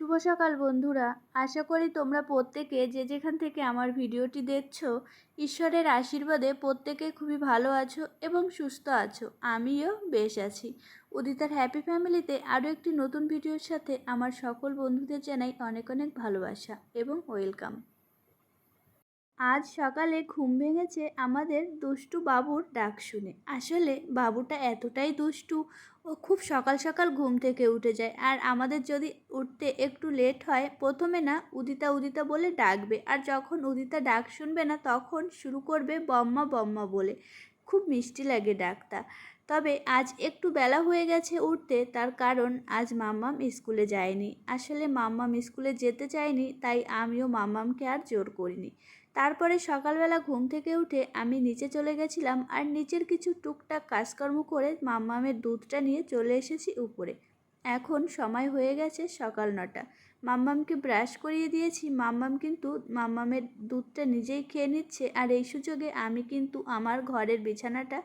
শুভ সকাল বন্ধুরা। আশা করি তোমরা প্রত্যেকে যে যেখান থেকে আমার ভিডিওটি দেখছো ঈশ্বরের আশীর্বাদে প্রত্যেকে খুবই ভালো আছো এবং সুস্থ আছো। আমিও বেশ আছি। উদিতার হ্যাপি ফ্যামিলিতে আরও একটি নতুন ভিডিওর সাথে আমার সকল বন্ধুদের জানাই অনেক অনেক ভালোবাসা এবং ওয়েলকাম। আজ সকালে ঘুম ভেঙেছে আমাদের দুষ্টু বাবুর ডাক শুনে। আসলে বাবুটা এতটাই দুষ্টু, ও খুব সকাল সকাল ঘুম থেকে উঠে যায়। আর আমাদের যদি উঠতে একটু লেট হয়, প্রথমে না উদিতা উদিতা বলে ডাকবে, আর যখন উদিতা ডাক শুনবে না তখন শুরু করবে বম্মা বম্মা বলে। খুব মিষ্টি লাগে ডাকটা। তবে আজ একটু বেলা হয়ে গেছে উঠতে, তার কারণ আজ মাম্মাম স্কুলে যায়নি। আসলে মাম্মাম স্কুলে যেতে চায়নি, তাই আমিও মাম্মামকে আর জোর করিনি। তারপরে সকালবেলা ঘুম থেকে উঠে আমি নিচে চলে গেছিলাম, আর নিচের কিছু টুকটাক কাজকর্ম করে মাম্মামের দুধটা নিয়ে চলে এসেছি উপরে। এখন সময় হয়ে গেছে সকাল 9টা। মাম্মামকে ব্রাশ করিয়ে দিয়েছি। মাম্মাম কিন্তু মাম্মামের দুধটা নিজেই খেয়ে নিচ্ছে, আর এই সুযোগে আমি কিন্তু আমার ঘরের বিছানাটা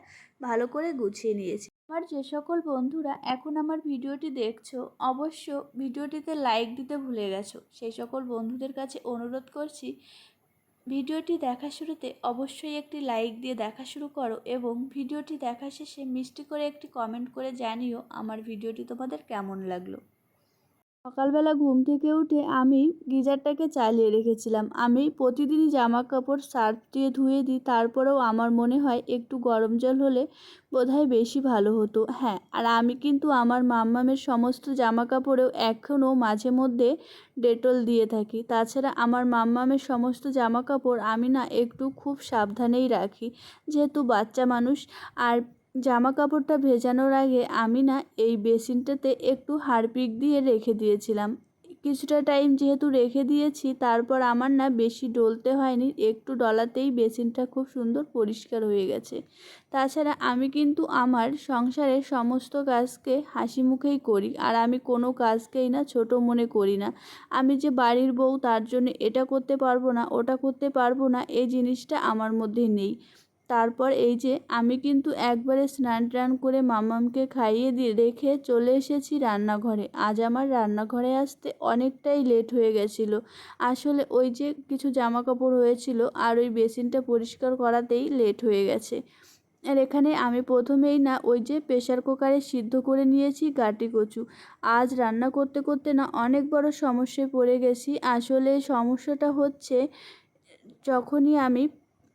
ভালো করে গুছিয়ে নিয়েছি। আমার যে সকল বন্ধুরা এখন আমার ভিডিওটি দেখছো, অবশ্য ভিডিওটিতে লাইক দিতে ভুলে গেছো। সেই সকল বন্ধুদের কাছে অনুরোধ করছি, ভিডিওটি দেখার শুরুতে অবশ্যই একটি লাইক দিয়ে দেখা শুরু করো এবং ভিডিওটি দেখা শেষে মিষ্টি করে একটি কমেন্ট করে জানিও আমার ভিডিওটি তোমাদের কেমন লাগলো। সকালবেলা ঘুম থেকে উঠে আমি গিজারটাকে চালিয়ে রেখেছিলাম। আমি প্রতিদিনই জামা কাপড় সার্ফ দিয়ে ধুয়ে দিই, তারপরেও আমার মনে হয় একটু গরম জল হলে বোধহয় বেশি ভালো হতো। হ্যাঁ, আর আমি কিন্তু আমার মাম্মামের সমস্ত জামা কাপড়েও এখনও মাঝে মধ্যে ডেটল দিয়ে থাকি। তাছাড়া আমার মাম্মামের সমস্ত জামা কাপড় আমি না একটু খুব সাবধানেই রাখি, যেহেতু বাচ্চা মানুষ। আর জামা কাপড়টা ভেজানোর আগে আমি না এই বেসিনটাতে একটু হারপিক দিয়ে রেখে দিয়েছিলাম। কিছুটা টাইম যেহেতু রেখে দিয়েছি, তারপর আমার না বেশি ডলতে হয়নি, একটু ডলাতেই বেসিনটা খুব সুন্দর পরিষ্কার হয়ে গেছে। তাছাড়া আমি কিন্তু আমার সংসারের সমস্ত কাজকে হাসি মুখেই করি, আর আমি কোনো কাজকেই না ছোট মনে করি না। আমি যে বাড়ির বউ, তার জন্য এটা করতে পারবো না ওটা করতে পারবো না, এই জিনিসটা আমার মধ্যে নেই। তারপর এই যে আমি কিন্তু একবারে স্নান টান করে মাম্মামকে খাইয়ে দিয়ে রেখে চলে এসেছি রান্নাঘরে। আজ আমার রান্নাঘরে আসতে অনেকটাই লেট হয়ে গেছিলো। আসলে ওই যে কিছু জামা কাপড় হয়েছিল, আর ওই বেসিনটা পরিষ্কার করাতেই লেট হয়ে গেছে। আর এখানে আমি প্রথমেই না ওই যে প্রেশার কুকারে সিদ্ধ করে নিয়েছি গাটি কচু। আজ রান্না করতে করতে না অনেক বড় সমস্যায় পড়ে গেছি। আসলে সমস্যাটা হচ্ছে, যখনই আমি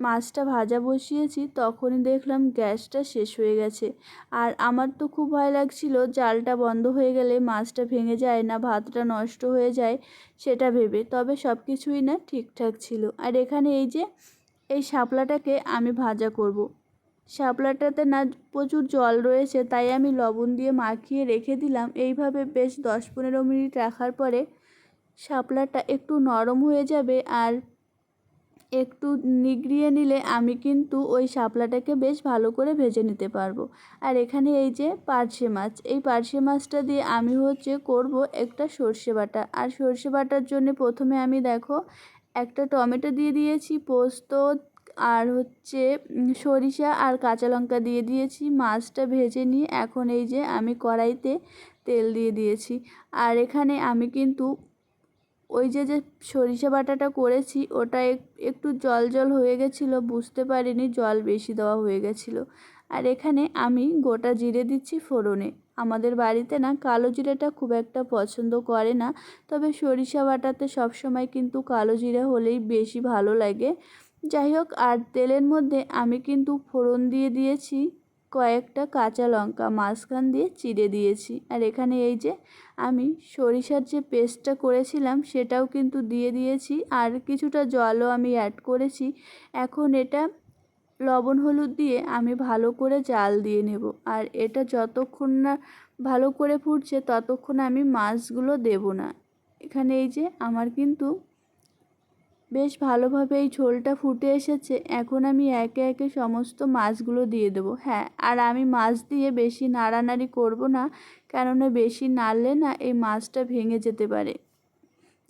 মাছটা ভাজা বসিয়েছি তখনই দেখলাম গ্যাসটা শেষ হয়ে গেছে। আর আমার তো খুব ভয় লাগছিল জালটা বন্ধ হয়ে গেলে মাছটা ভেঙে যায় না ভাতটা নষ্ট হয়ে যায় সেটা ভেবে। তবে সব কিছুই না ঠিকঠাক ছিল। আর এখানে এই যে এই শাপলাটাকে আমি ভাজা করব। শাপলাটাতে না প্রচুর জল রয়েছে, তাই আমি লবণ দিয়ে মাখিয়ে রেখে দিলাম। এইভাবে বেশ 10-15 মিনিট রাখার পরে শাপলাটা একটু নরম হয়ে যাবে, আর একটু নিগড়িয়ে নিলে আমি কিন্তু ওই শাপলাটাকে বেশ ভালো করে ভেজে নিতে পারবো। আর এখানে এই যে পার্শে মাছ, এই পার্শে মাছটা দিয়ে আমি করব একটা সর্ষে বাটা। আর সর্ষে বাটার জন্য প্রথমে আমি দেখো একটা টমেটো দিয়ে দিয়েছি, পোস্ত আর সরিষা আর কাঁচা লঙ্কা দিয়ে দিয়েছি। মাছটা ভেজে নিয়ে এখন এই যে আমি কড়াইতে তেল দিয়ে দিয়েছি। আর এখানে আমি কিন্তু ওই যে সরিষা বাটাটা করেছি ওটা একটু জল জল হয়ে গেছিলো, বুঝতে পারিনি জল বেশি দেওয়া হয়ে গেছিলো। আর এখানে আমি গোটা জিরে দিচ্ছি ফোড়নে। আমাদের বাড়িতে না কালো জিরেটা খুব একটা পছন্দ করে না, তবে সরিষা বাটাতে সবসময় কিন্তু কালো জিরে হলেই বেশি ভালো লাগে। যাই হোক, আর তেলের মধ্যে আমি কিন্তু ফোড়ন দিয়ে দিয়েছি কয়েকটা কাঁচা লঙ্কা মাঝখান দিয়ে চিড়ে দিয়েছি। আর এখানে এই যে আমি সরিষার যে পেস্টটা করেছিলাম সেটাও কিন্তু দিয়ে দিয়েছি, আর কিছুটা জলও আমি অ্যাড করেছি। এখন এটা লবণ হলুদ দিয়ে আমি ভালো করে জাল দিয়ে নেব। আর এটা যতক্ষণ না ভালো করে ফুটছে ততক্ষণ আমি মাছগুলো দেব না। এখানে এই যে আমার কিন্তু বেশ ভালোভাবে এই ঝোলটা ফুটে এসেছে। এখন আমি একে একে সমস্ত মাছগুলো দিয়ে দেবো। হ্যাঁ, আর আমি মাছ দিয়ে বেশি নাড়ানাড়ি করব না, কেননা বেশি নাড়লে না এই মাছটা ভেঙে যেতে পারে।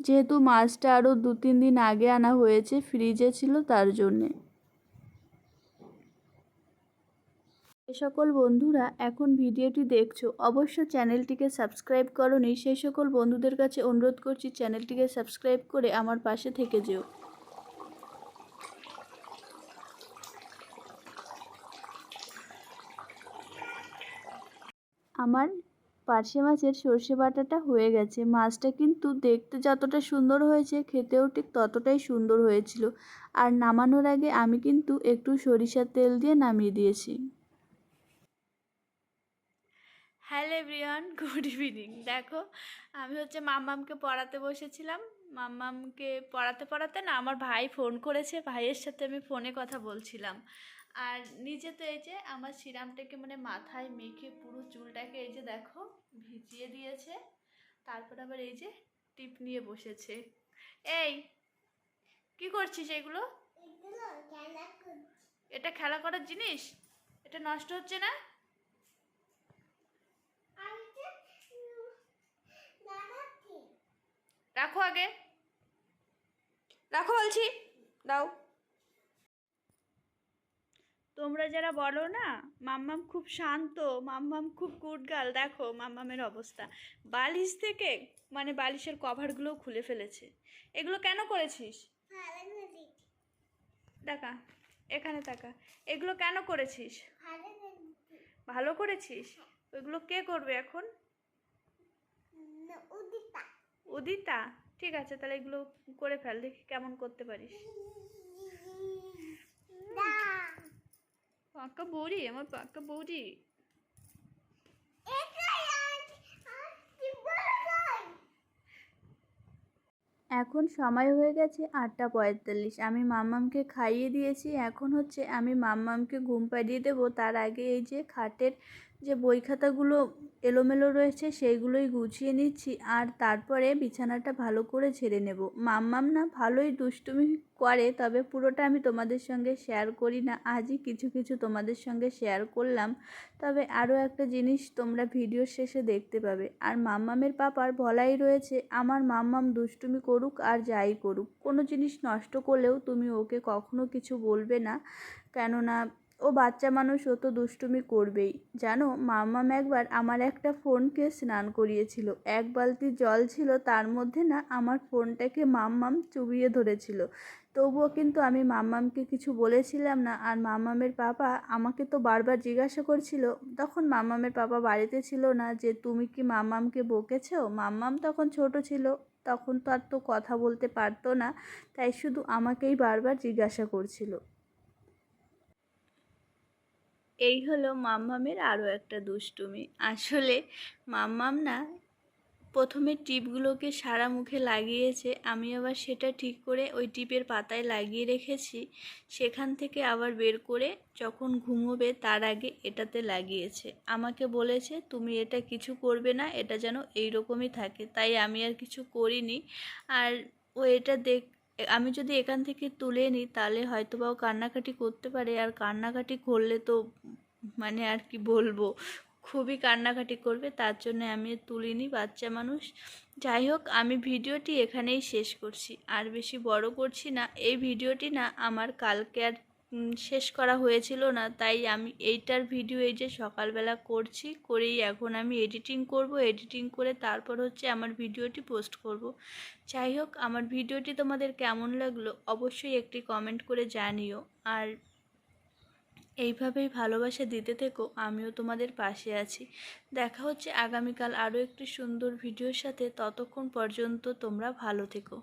যেহেতু মাছটা আরও 2-3 দিন আগে আনা হয়েছে, ফ্রিজে ছিল তার জন্যে। যে সকল বন্ধুরা এখন ভিডিওটি দেখছো অবশ্য চ্যানেলটিকে সাবস্ক্রাইব করোনি, সেই সকল বন্ধুদের কাছে অনুরোধ করছি চ্যানেলটিকে সাবস্ক্রাইব করে আমার পাশে থেকে যেও। আমার পার্শে মাছের সর্ষে বাটাটা হয়ে গেছে। মাছটা কিন্তু দেখতে যতটা সুন্দর হয়েছে খেতেও ঠিক ততটাই সুন্দর হয়েছিল। আর নামানোর আগে আমি কিন্তু একটু সরিষার তেল দিয়ে নামিয়ে দিয়েছি। Hello everyone, good evening. দেখো আমি হচ্ছে মাম্মামকে পড়াতে বসেছিলাম। মাম্মামকে পড়াতে পড়াতে না আমার ভাই ফোন করেছে, ভাইয়ের সাথে আমি ফোনে কথা বলছিলাম। আর নিজে তো এই যে আমার সিরামটাকে মানে মাথায় মেখে পুরো চুলটাকে এই যে দেখো ভিজিয়ে দিয়েছে। তারপর আবার এই যে টিপ নিয়ে বসেছে। এই কি করছিস এগুলো? এটা খেলা করার জিনিস? এটা নষ্ট হচ্ছে না? রাখো আগে, রাখো বলছি, দাও। তোমরা যারা বলো না মাম্মাম খুব শান্ত, মাম্মাম খুব গুড গার্ল, দেখো মাম্মামের অবস্থা। বালিশ থেকে মানে বালিশের কভারগুলোও খুলে ফেলেছে। এগুলো কেন করেছিস? দেখা, এখানে তাকা। এগুলো কেন করেছিস? ভালো করেছিস। ওইগুলো কে করবে এখন? উদিতা। ঠিক আছে, তাহলে এগুলো করে ফেল, দেখি কেমন করতে পারিস। পাক্কা বৌদি, আমার পাক্কা বৌদি। এখন সময় হয়ে গেছে 8:45। আমি মাম্মামকে খাইয়ে দিয়েছি। এখন হচ্ছে আমি মাম্মামকে ঘুম পাড়িয়ে দেবো। তার আগে এই যে খাটের যে বই খাতাগুলো এলোমেলো রয়েছে সেইগুলোই গুছিয়ে নিচ্ছি। আর তারপরে বিছানাটা ভালো করে ঝেড়ে নেব। মাম্মাম না ভালোই দুষ্টুমি করে, তবে পুরোটা আমি তোমাদের সঙ্গে শেয়ার করি না। আজই কিছু কিছু তোমাদের সঙ্গে শেয়ার করলাম। তবে আরও একটা জিনিস তোমরা ভিডিওর শেষে দেখতে পাবে। আর মাম্মামের পাপার বলাই রয়েছে আমার মাম্মাম দুষ্টুমি করুক আর যাই করুক, কোনো জিনিস নষ্ট করলেও তুমি ওকে কখনো কিছু বলবে না, কেননা ও বাচ্চা মানুষ, ও তো দুষ্টুমি করবেই। জানো মাম্মাম একবার আমার একটা ফোনকে স্নান করিয়েছিল। এক বালতি জল ছিল, তার মধ্যে না আমার ফোনটাকে মাম্মাম চুবিয়ে ধরেছিল। তবুও কিন্তু আমি মাম্মামকে কিছু বলেছিলাম না। আর মাম্মামের পাপা আমাকে তো বারবার জিজ্ঞাসা করছিল, তখন মাম্মামের পাপা বাড়িতে ছিল না, যে তুমি কি মাম্মামকে বকেছো? মাম্মাম তখন ছোট ছিল, তখন তো আর তো কথা বলতে পারতো না, তাই শুধু আমাকেই বারবার জিজ্ঞাসা করছিল। এই হলো মাম্মামের আরও একটা দুষ্টুমি। আসলে মাম্মাম না প্রথমে টিপগুলোকে সারা মুখে লাগিয়েছে, আমি আবার সেটা ঠিক করে ওই টিপের পাতায় লাগিয়ে রেখেছি। সেখান থেকে আবার বের করে যখন ঘুমোবে তার আগে এটাতে লাগিয়েছে। আমাকে বলেছে তুমি এটা কিছু করবে না, এটা যেন এইরকমই থাকে, তাই আমি আর কিছু করিনি। আর ও এটা আমি যদি এখান থেকে তুলে নিই তাহলে হয়তো বা ও কান্নাকাটি করতে পারে। আর কান্নাকাটি করলে তো মানে আর কি বলবো, খুবই কান্নাকাটি করবে, তার জন্য আমি তুলিনি, বাচ্চা মানুষ। যাই হোক, আমি ভিডিওটি এখানেই শেষ করছি, আর বেশি বড় করছি না। এই ভিডিওটি না আমার কালকে আর শেষ করা হয়েছিল না, তাই আমি এইটার ভিডিও এই যে সকালবেলা করছি, করেই এখন আমি এডিটিং করব। এডিটিং করে তারপর হচ্ছে আমার ভিডিওটি পোস্ট করব। যাই হোক, আমার ভিডিওটি তোমাদের কেমন লাগলো অবশ্যই একটি কমেন্ট করে জানিও। আর এইভাবেই ভালোবাসা দিতে থেকো, আমিও তোমাদের পাশে আছি। দেখা হচ্ছে আগামীকাল আরও একটি সুন্দর ভিডিওর সাথে। ততক্ষণ পর্যন্ত তোমরা ভালো থেকো।